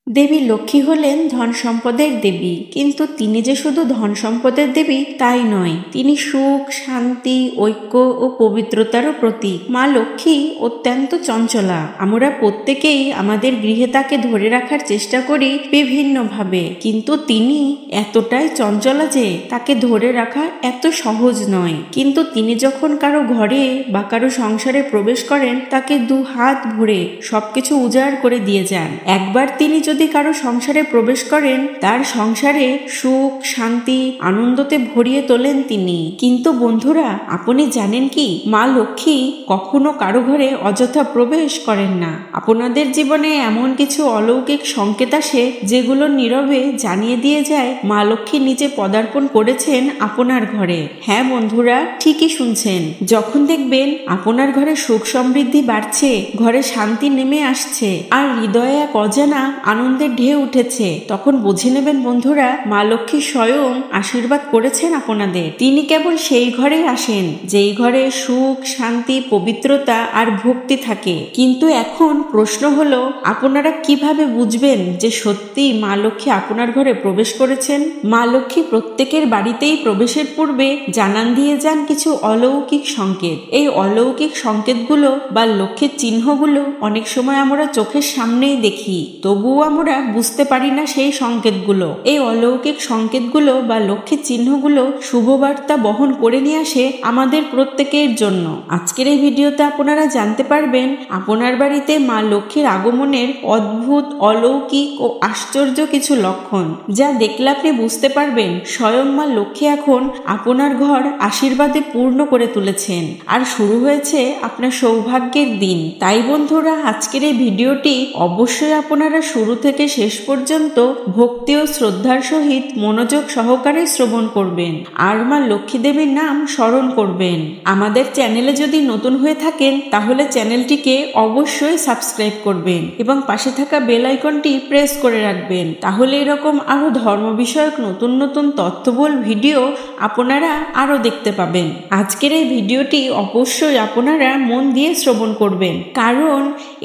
দেবী লক্ষ্মী হলেন ধন সম্পদের দেবী, কিন্তু তিনি যে শুধু ধন সম্পদের দেবী তাই নয়, তিনি সুখ, শান্তি, ঐক্য ও পবিত্রতারও প্রতীক। মা লক্ষ্মী অত্যন্ত চঞ্চলা। আমরা প্রত্যেকেই আমাদের গৃহে তাকে ধরে রাখার চেষ্টা করি বিভিন্নভাবে, কিন্তু তিনি এতটাই চঞ্চলা যে তাকে ধরে রাখা এত সহজ নয়। কিন্তু তিনি যখন কারো ঘরে বা কারো সংসারে প্রবেশ করেন, তাকে দু হাত ভরে সবকিছু উজাড় করে দিয়ে যান। একবার তিনি যদি কারো সংসারে প্রবেশ করেন, তার সংসারে সুখ, শান্তি, আনন্দতে ভরিয়ে তোলেন তিনি। কিন্তু বন্ধুরা, আপনি জানেন কি, মা লক্ষ্মী কখনো কারো ঘরে অযথা প্রবেশ করেন না। আপনাদের জীবনে এমন কিছু অলৌকিক সংকেত আসে যেগুলো নীরবে জানিয়ে দিয়ে যায় মা লক্ষ্মী নিজে পদার্পণ করেছেন আপনার ঘরে। হ্যাঁ বন্ধুরা, ঠিকই শুনছেন। যখন দেখবেন আপনার ঘরে সুখ সমৃদ্ধি বাড়ছে, ঘরে শান্তি নেমে আসছে, আর হৃদয়ে এক অজানা আনন্দের ঢেউ উঠেছে, তখন বুঝে নেবেন বন্ধুরা, মা লক্ষ্মী স্বয়ং আশীর্বাদ করেছেন আপনাদের। তিনি কেবল সেই ঘরেই আসেন যেই ঘরে সুখ, শান্তি, পবিত্রতা আর ভক্তি থাকে। কিন্তু এখন প্রশ্ন হলো, আপনারা কিভাবে বুঝবেন যে সত্যি মা লক্ষ্মী আপনার ঘরে প্রবেশ করেছেন? মা লক্ষ্মী প্রত্যেকের বাড়িতেই প্রবেশের পূর্বে জানান দিয়ে যান কিছু অলৌকিক সংকেত। এই অলৌকিক সংকেতগুলো বা লক্ষ্মীর চিহ্নগুলো অনেক সময় আমরা চোখের সামনেই দেখি, তবুও আমরা বুঝতে পারি না সেই সংকেতগুলো। এই অলৌকিক সংকেতগুলো বা লক্ষ্মীর চিহ্নগুলো শুভবার্তা বহন করে নিয়ে আসে আমাদের প্রত্যেকের জন্য। আজকের এই ভিডিওতে আপনারা জানতে পারবেন আপনার বাড়িতে মা লক্ষ্মীর আগমনের অদ্ভুত, অলৌকিক ও আশ্চর্য কিছু লক্ষণ, যা দেখলে আপনি বুঝতে পারবেন স্বয়ং মা লক্ষ্মী এখন আপনার ঘর আশীর্বাদে পূর্ণ করে তুলেছেন, আর শুরু হয়েছে আপনার সৌভাগ্যের দিন। তাই বন্ধুরা, আজকের এই ভিডিওটি অবশ্যই আপনারা শুরু থেকে শেষ পর্যন্ত ভক্তি ও শ্রদ্ধার সহিত মনোযোগ সহকারে শ্রবণ করবেন, আর মা লক্ষ্মী দেবীর নাম স্মরণ করবেন। আমাদের চ্যানেলে যদি নতুন হয়ে থাকেন, তাহলে চ্যানেলটিকে অবশ্যই সাবস্ক্রাইব করবেন এবং পাশে থাকা বেল আইকনটি প্রেস করে রাখবেন। তাহলে এরকম আরো ধর্ম বিষয়ক নতুন নতুন তথ্যবহুল ভিডিও আপনারা আরো দেখতে পাবেন। আজকের এই ভিডিওটি অবশ্যই আপনারা মন দিয়ে শ্রবণ করবেন, কারণ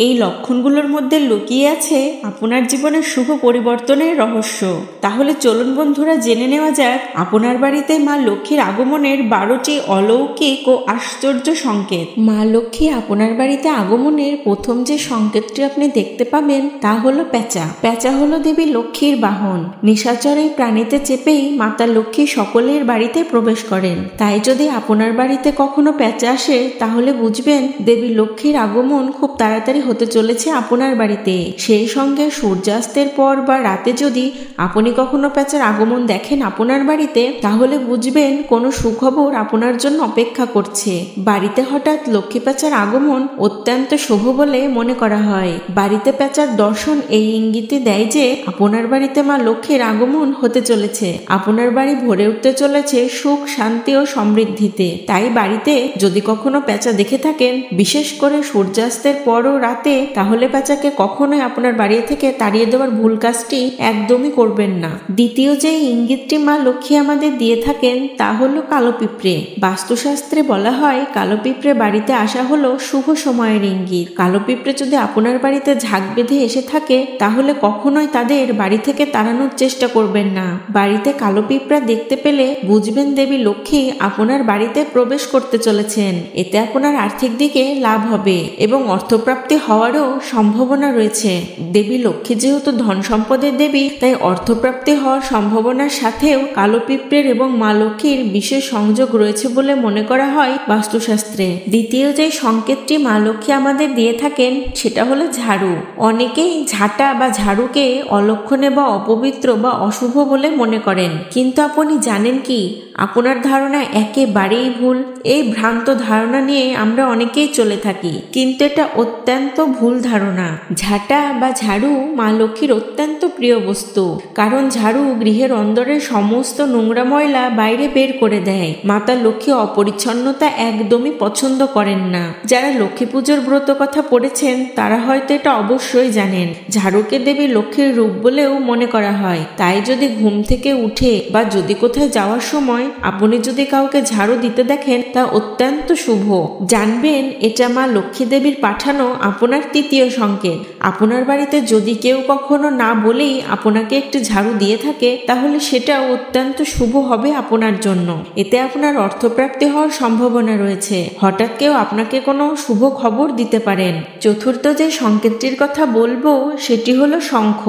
এই লক্ষণগুলোর মধ্যে লুকিয়ে আছে আপনার জীবনের শুভ পরিবর্তনের রহস্য। তাহলে চলুন বন্ধুরা, জেনে নেওয়া যাক আপনার বাড়িতে মা লক্ষ্মীর আগমনের 12টি অলৌকিক ও আশ্চর্য সংকেত। মা লক্ষ্মী আপনার বাড়িতে আগমনের প্রথম যে সংকেতটি আপনি দেখতে পাবেন তা হলো পেঁচা। পেঁচা হলো দেবী লক্ষ্মীর বাহন। নিশাচর এই প্রাণীতে চেপেই মাতা লক্ষ্মী সকলের বাড়িতে প্রবেশ করেন। তাই যদি আপনার বাড়িতে কখনো পেঁচা আসে, তাহলে বুঝবেন দেবী লক্ষ্মীর আগমন খুব তাড়াতাড়ি হতে চলেছে আপনার বাড়িতে। সেই সঙ্গে সূর্যাস্তের পর বা রাতে যদি আপনি কখনো পেঁচার আগমন দেখেন আপনার বাড়িতে, তাহলে বুঝবেন কোনো সুখবর আপনার জন্য অপেক্ষা করছে। বাড়িতে হঠাৎ লক্ষ্মী পেঁচার আগমন অত্যন্ত শুভ বলে মনে করা হয়। বাড়িতে পেঁচার দর্শন এই ইঙ্গিতে দেয় যে আপনার বাড়িতে মা লক্ষ্মীর আগমন হতে চলেছে। আপনার বাড়ি ভরে উঠতে চলেছে সুখ, শান্তি ও সমৃদ্ধিতে। তাই বাড়িতে যদি কখনো পেঁচা দেখে থাকেন, বিশেষ করে সূর্যাস্তের পর ও রাতে, তাহলে পেঁচাকে কখনোই আপনার বাড়ি থেকে তাড়িয়ে দেওয়ার ভুল কাজটি একদমই করবেন না। দ্বিতীয় যে ইঙ্গিতটি মা লক্ষ্মী আমাদের দিয়ে থাকেন তা হলো কালো পিঁপড়ে। বাস্তুশাস্ত্রে বলা হয় কালো পিঁপড়ে বাড়িতে আসা হলো শুভ সময়ের ইঙ্গিত। কালো পিঁপড়ে যদি আপনার বাড়িতে ঝাঁক বেঁধে এসে থাকে, তাহলে কখনোই তাদের বাড়ি থেকে তাড়ানোর চেষ্টা করবেন না। বাড়িতে কালো পিঁপড়া দেখতে পেলে বুঝবেন দেবী লক্ষ্মী আপনার বাড়িতে প্রবেশ করতে চলেছেন। এতে আপনার আর্থিক দিকে লাভ হবে এবং অর্থপ্রাপ্তি হওয়ারও সম্ভাবনা রয়েছে। দেবী লক্ষ্মী যেহেতু ধন সম্পদের দেবী, তাই অর্থপ্রাপ্তি হওয়ার সম্ভাবনার সাথেও কালো পিঁপড়ের এবং মা লক্ষ্মীর বিশেষ সংযোগ রয়েছে বলে মনে করা হয় বাস্তুশাস্ত্রে। দ্বিতীয় যে সংকেতটি মা লক্ষ্মী আমাদের দিয়ে থাকেন সেটা হলো ঝাড়ু। অনেকেই ঝাঁটা বা ঝাড়ুকে অলক্ষণে বা অপবিত্র বা অশুভ বলে মনে করেন, কিন্তু আপনি জানেন কি, আপনার ধারণা একেবারেই ভুল। এই ভ্রান্ত ধারণা নিয়ে আমরা অনেকেই চলে থাকি, কিন্তু এটা অত্যন্ত ভুল ধারণা। ঝাঁটা বা ঝাড়ু মা লক্ষ্মীর অত্যন্ত প্রিয় বস্তু, কারণ ঝাড়ু গৃহের অন্দরের সমস্ত নোংরা ময়লা বাইরে বের করে দেয়। মাতা লক্ষ্মী অপরিচ্ছন্নতা একদমই পছন্দ করেন না। যারা লক্ষ্মী পুজোর ব্রত কথা পড়েছেন তারা হয়তো এটা অবশ্যই জানেন। ঝাড়ুকে দেবী লক্ষ্মীর রূপ বলেও মনে করা হয়। তাই যদি ঘুম থেকে উঠে বা যদি কোথায় যাওয়ার সময় আপনি যদি কাউকে ঝাড়ু দিতে দেখেন, তা অত্যন্ত শুভ। জানবেন এটা মা লক্ষ্মী দেবীর পাঠানো আপনার তৃতীয় সংকেত। আপনার বাড়িতে যদি কেউ কেউ কখনো না বলেই আপনাকে একটি ঝাড়ু দিয়ে থাকে, তাহলে সেটা অত্যন্ত শুভ হবে আপনার জন্য। এতে আপনার অর্থপ্রাপ্তি হওয়ার সম্ভাবনা রয়েছে। হঠাৎ কেউ আপনাকে কোনো শুভ খবর দিতে পারেন। চতুর্থ যে সংকেতটির কথা বলবো সেটি হলো শঙ্খ।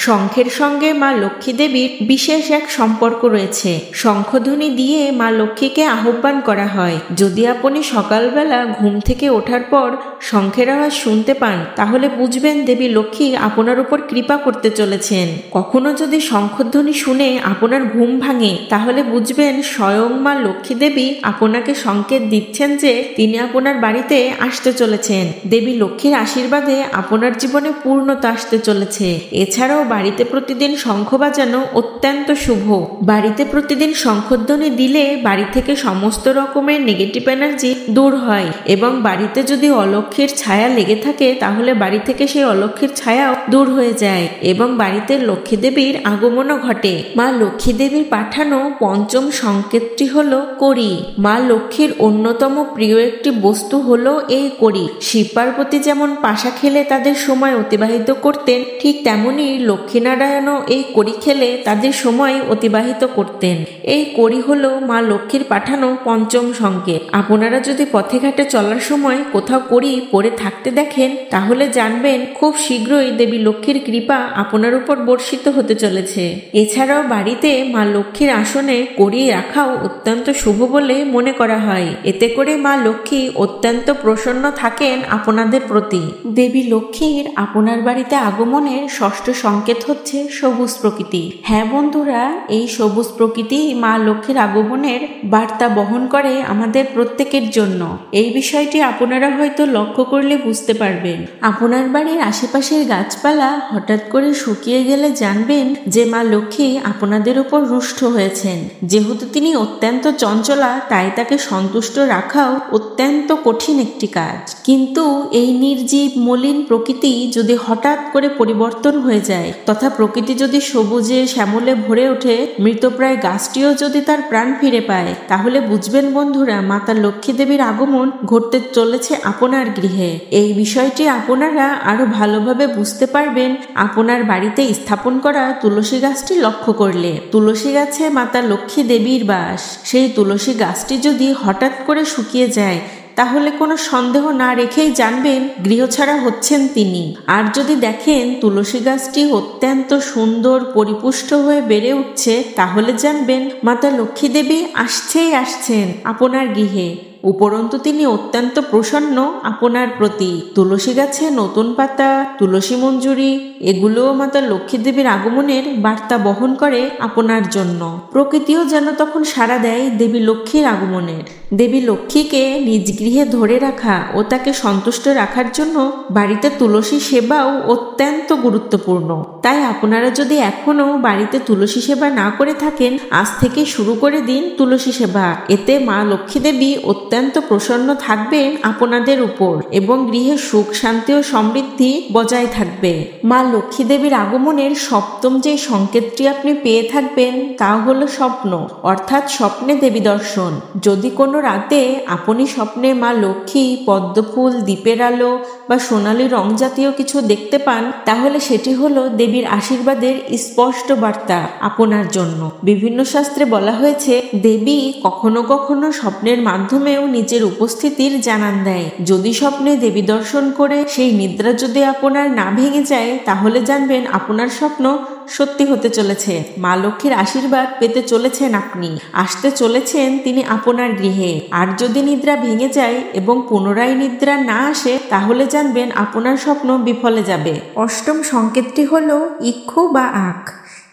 শঙ্খের সঙ্গে মা লক্ষ্মী দেবীর বিশেষ এক সম্পর্ক রয়েছে। শঙ্খধ্বনি দিয়ে মা লক্ষ্মীকে আহ্বান করা হয়। যদি আপনি সকালবেলা ঘুম থেকে ওঠার পর শঙ্খের আওয়াজ শুনতে পান, তাহলে বুঝবেন দেবী লক্ষ্মী আপনার উপর কৃপা করতে চলেছেন। কখনো যদি শঙ্খধ্বনি শুনে আপনার ঘুম ভাঙে, তাহলে বুঝবেন স্বয়ং মা লক্ষ্মী দেবী আপনাকে সংকেত দিচ্ছেন যে তিনি আপনার বাড়িতে আসতে চলেছেন। দেবী লক্ষ্মীর আশীর্বাদে আপনার জীবনে পূর্ণতা আসতে চলেছে। এছাড়াও বাড়িতে প্রতিদিন শঙ্খ বাজানো অত্যন্ত শুভ। বাড়িতে প্রতিদিন শঙ্খধ্বনি দিলে বাড়ি থেকে সমস্ত রকমের নেগেটিভ এনার্জি দূর হয় এবং বাড়িতে যদি অলক্ষ্মীর ছায়া লেগে থাকে, তাহলে বাড়ি থেকে সেই অলক্ষ্মীর ছায়াও দূর হয়ে যায় এবং বাড়িতে লক্ষ্মী দেবীর আগমনও ঘটে। মা লক্ষ্মী দেবীর পাঠানো পঞ্চম সংকেতটি হলো কড়ি। মা লক্ষ্মীর অন্যতম প্রিয় একটি বস্তু হলো এই কড়ি। শিব পার্বতী যেমন পাশা খেলে তাদের সময় অতিবাহিত করতেন, ঠিক তেমনি লক্ষ্মীনারায়ণও এই কড়ি খেলে তাদের সময় অতিবাহিত করতেন। এই কড়ি হলো মা লক্ষ্মীর পাঠানো পঞ্চম সংকেত। আপনারা যদি পথে ঘাটে চলার সময় কোথাও কড়ি পড়ে থাকতে দেখেন, তাহলে জানবেন খুব শীঘ্রই দেবী লক্ষ্মীর কৃপা আপনার উপর বর্ষিত হতে চলেছে। এছাড়াও বাড়িতে মা লক্ষ্মীর আসনে কড়ি রাখাও অত্যন্ত শুভ বলে মনে করা হয়। এতে করে মা লক্ষ্মী অত্যন্ত প্রসন্ন থাকেন আপনাদের প্রতি। দেবী লক্ষ্মীর আপনার বাড়িতে আগমনের ষষ্ঠ সংকেত হচ্ছে সবুজ প্রকৃতি। হ্যাঁ বন্ধুরা, এই সবুজ প্রকৃতি মা লক্ষ্মীর আগমনের বার্তা বহন করে আমাদের প্রত্যেকের জন্য। এই বিষয়টি আপনারা হয়তো লক্ষ্য করলে বুঝতে পারবেন। আপনার বাড়ির আশেপাশের গাছপালা হঠাৎ করে শুকিয়ে গেলে জানবেন যে মা লক্ষ্মী আপনাদের উপর রুষ্ট হয়েছেন। যেহেতু তিনি অত্যন্ত চঞ্চলা, তাই তাকে সন্তুষ্ট রাখাও অত্যন্ত কঠিন একটি কাজ। কিন্তু এই নির্জীব মলিন প্রকৃতি যদি হঠাৎ করে পরিবর্তন হয়ে যায়, তথা প্রকৃতি যদি সবুজে শ্যামলে ভরে ওঠে, মৃতপ্রায় গাছটিও যদি তার প্রাণ ফিরে পায়, তাহলে বুঝবেন বন্ধুরা মাতা লক্ষ্মী দেবীর আগমন ঘটতে চলেছে আপনার গৃহে। এই বিষয়টি আপনারা আরো ভালোভাবে বুঝতে পারবেন আপনার বাড়িতে স্থাপন করা তুলসী গাছটি লক্ষ্য করলে। তুলসী গাছে মাতা লক্ষ্মী দেবীর বাস। সেই তুলসী গাছটি যদি হঠাৎ করে শুকিয়ে যায়, তাহলে কোনো সন্দেহ না রেখেই জানবেন গৃহছাড়া হচ্ছেন তিনি। আর যদি দেখেন তুলসী গাছটি অত্যন্ত সুন্দর পরিপুষ্ট হয়ে বেড়ে উঠছে, তাহলে জানবেন মাতা লক্ষ্মী দেবী আসছেন আপনার গৃহে। উপরন্তু তিনি অত্যন্ত প্রসন্ন আপনার প্রতি। তুলসী গাছে নতুন পাতা, তুলসী মঞ্জুরি এগুলোও মাতা লক্ষ্মী দেবীর আগমনের বার্তা বহন করে আপনার জন্য। প্রকৃতিও যেন তখন সাড়া দেয় দেবী লক্ষ্মীর আগমনের। দেবী লক্ষ্মীকে নিজ গৃহে ধরে রাখা ও তাকে সন্তুষ্ট রাখার জন্য বাড়িতে তুলসী সেবাও অত্যন্ত গুরুত্বপূর্ণ। তাই আপনারা যদি এখনো বাড়িতে তুলসী সেবা না করে থাকেন, আজ থেকে শুরু করে দিন তুলসী সেবা। এতে মা লক্ষ্মী দেবী অত্যন্ত প্রসন্ন থাকবেন আপনাদের উপর এবং গৃহে সুখ শান্তি ও সমৃদ্ধি বজায় থাকবে। মা লক্ষ্মী দেবীর আগমনের সপ্তম যে সংকেতটি আপনি পেয়ে থাকবেন তা হলো স্বপ্ন, অর্থাৎ স্বপ্নে দেবী দর্শন। যদি কোনো রাতে আপনি স্বপ্নে মা লক্ষ্মী, পদ্মফুল, দ্বীপের আলো বা সোনালী রং জাতীয় কিছু দেখতে পান, তাহলে সেটি হলো দেবীর আশীর্বাদের স্পষ্ট বার্তা আপনার জন্য। বিভিন্ন শাস্ত্রে বলা হয়েছে দেবী কখনো কখনো স্বপ্নের মাধ্যমেও নিজের উপস্থিতির জানান দেয়। যদি স্বপ্নে দেবী দর্শন করে সেই নিদ্রা যদি আপনার না ভেঙে যায়, তাহলে জানবেন আপনার স্বপ্ন সত্যি হতে চলেছে। মা লক্ষ্মীর আশীর্বাদ পেতে চলেছেন আপনি। আসতে চলেছেন তিনি আপনার গৃহে। আর যদি নিদ্রা ভেঙে যায় এবং পুনরায় নিদ্রা না আসে, তাহলে জানবেন আপনার স্বপ্ন বিফলে যাবে। অষ্টম সংকেতটি হলো ইক্ষু বা আখ।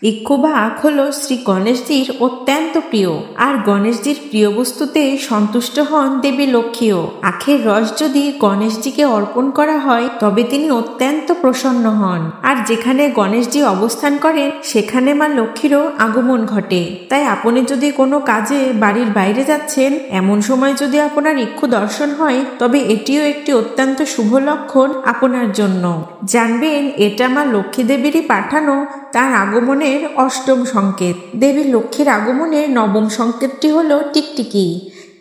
ইক্ষু বা আখ হলো শ্রী গণেশজির অত্যন্ত প্রিয়। আর গণেশজির প্রিয় বস্তুতে সন্তুষ্ট হন দেবী লক্ষ্মীও। আখের রস যদি গণেশজিকে অর্পণ করা হয়, তবে তিনি অত্যন্ত প্রসন্ন হন। আর যেখানে গণেশজি অবস্থান করেন, সেখানে মা লক্ষ্মীরও আগমন ঘটে। তাই আপনি যদি কোনো কাজে বাড়ির বাইরে যাচ্ছেন, এমন সময় যদি আপনার ইক্ষু দর্শন হয়, তবে এটিও একটি অত্যন্ত শুভ লক্ষণ আপনার জন্য। জানবেন এটা মা লক্ষ্মী দেবীরই পাঠানো তার আগমনের অষ্টম সংকেত। দেবী লক্ষ্মীর আগমনের নবম সংকেতটি হলো টিকটিকি।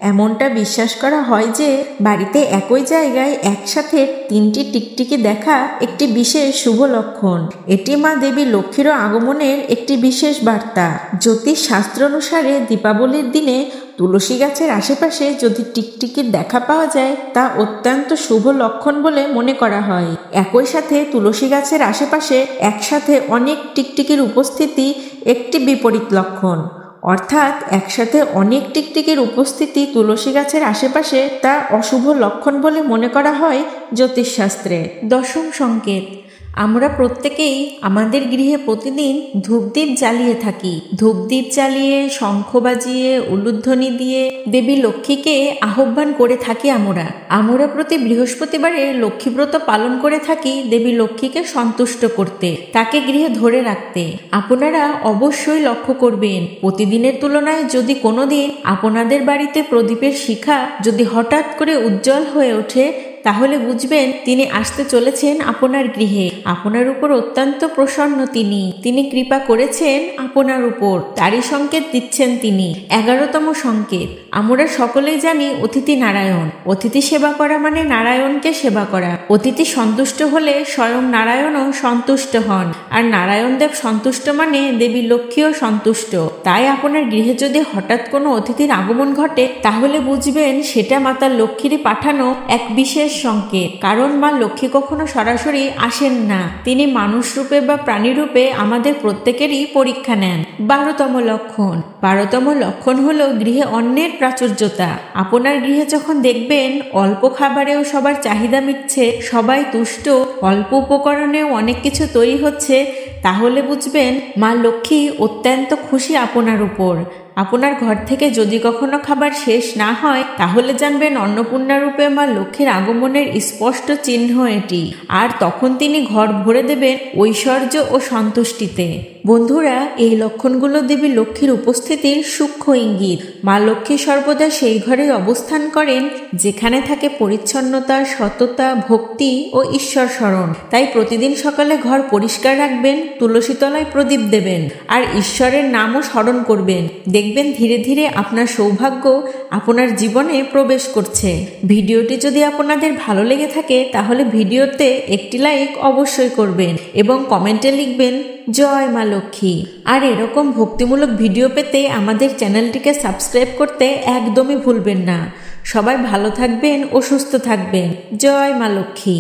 এমনটা বিশ্বাস করা হয় যে বাড়িতে একই জায়গায় একসাথে 3টি টিকটিকি দেখা একটি বিশেষ শুভ লক্ষণ। এটি মা দেবী লক্ষ্মীর আগমনের একটি বিশেষ বার্তা। জ্যোতিষ শাস্ত্র অনুসারে দীপাবলির দিনে তুলসী গাছের আশেপাশে যদি টিকটিকির দেখা পাওয়া যায় তা অত্যন্ত শুভ লক্ষণ বলে মনে করা হয়। একই সাথে তুলসী গাছের আশেপাশে একসাথে অনেক টিকটিকির উপস্থিতি একটি বিপরীত লক্ষণ, অর্থাৎ একসাথে অনেক টিকটিকির উপস্থিতি তুলসী গাছের আশেপাশে তা অশুভ লক্ষণ বলে মনে করা হয় জ্যোতিষশাস্ত্রে। দশম সংকেত, আমরা প্রত্যেকেই আমাদের গৃহে প্রতিদিন ধূপদীপ জ্বালিয়ে থাকি। ধূপদীপ জ্বালিয়ে, শঙ্খ বাজিয়ে, উলুধ্বনি দিয়ে দেবী লক্ষ্মীকে আহ্বান করে থাকি। আমরা প্রতি বৃহস্পতিবারে লক্ষ্মীব্রত পালন করে থাকি দেবী লক্ষ্মীকে সন্তুষ্ট করতে, তাকে গৃহে ধরে রাখতে। আপনারা অবশ্যই লক্ষ্য করবেন, প্রতিদিনের তুলনায় যদি কোনোদিন আপনাদের বাড়িতে প্রদীপের শিখা যদি হঠাৎ করে উজ্জ্বল হয়ে ওঠে, তাহলে বুঝবেন তিনি আসতে চলেছেন আপনার গৃহে। আপনার উপর অত্যন্ত প্রসন্ন তিনি কৃপা করেছেন আপনার উপর, তারই সংকেত দিচ্ছেন তিনি। 11তম সংকেত, আমরা সকলেই জানি অতিথি নারায়ণ। অতিথি সেবা করা মানে নারায়ণকে সেবা করা। অতিথি সন্তুষ্ট হলে স্বয়ং নারায়ণও সন্তুষ্ট হন, আর নারায়ণ দেব সন্তুষ্ট মানে দেবী লক্ষ্মীও সন্তুষ্ট। তাই আপনার গৃহে যদি হঠাৎ কোনো অতিথির আগমন ঘটে, তাহলে বুঝবেন সেটা মাতা লক্ষ্মীরই পাঠানো এক বিশেষ সংকেত। কারণ মা লক্ষ্মী কখনো সরাসরি আসেন না, তিনি মানুষ রূপে বা প্রাণী রূপে আমাদের প্রত্যেকেরই পরীক্ষা নেন। 12তম লক্ষণ, 12তম লক্ষণ হলো গৃহে অন্নের প্রাচুর্যতা। আপনার গৃহে যখন দেখবেন অল্প খাবারেও সবার চাহিদা মিটছে, সবাই তুষ্ট, অল্প উপকরণেও অনেক কিছু তৈরি হচ্ছে, তাহলে বুঝবেন মা লক্ষ্মী অত্যন্ত খুশি আপনার উপর। আপনার ঘর থেকে যদি কখনো খাবার শেষ না হয়, তাহলে জানবেন অন্নপূর্ণা রূপে মা লক্ষ্মীর আগমনের স্পষ্ট চিহ্ন এটি। আর তখন তিনি ঘর ভরে দেবেন ঐশ্বর্য ও সন্তুষ্টিতে। বন্ধুরা, এই লক্ষণগুলো দেবী লক্ষ্মীর উপস্থিতির সূক্ষ্ম ইঙ্গিত। মা লক্ষ্মী সর্বদা সেই ঘরে অবস্থান করেন যেখানে থাকে পরিচ্ছন্নতা, সততা, ভক্তি ও ঈশ্বর স্মরণ। তাই প্রতিদিন সকালে ঘর পরিষ্কার রাখবেন, তুলসী তলায় প্রদীপ দেবেন, আর ঈশ্বরের নামও স্মরণ করবেন। দেখবেন ধীরে ধীরে আপনার সৌভাগ্য আপনার জীবনে প্রবেশ করছে। ভিডিওটি যদি আপনাদের ভালো লেগে থাকে, তাহলে ভিডিওতে একটি লাইক অবশ্যই করবেন এবং কমেন্টে লিখবেন জয় মা লক্ষ্মী। আর এরকম ভক্তিমূলক ভিডিও পেতে আমাদের চ্যানেলটিকে সাবস্ক্রাইব করতে একদমই ভুলবেন না। সবাই ভালো থাকবেন ও সুস্থ থাকবেন। জয় মা লক্ষ্মী।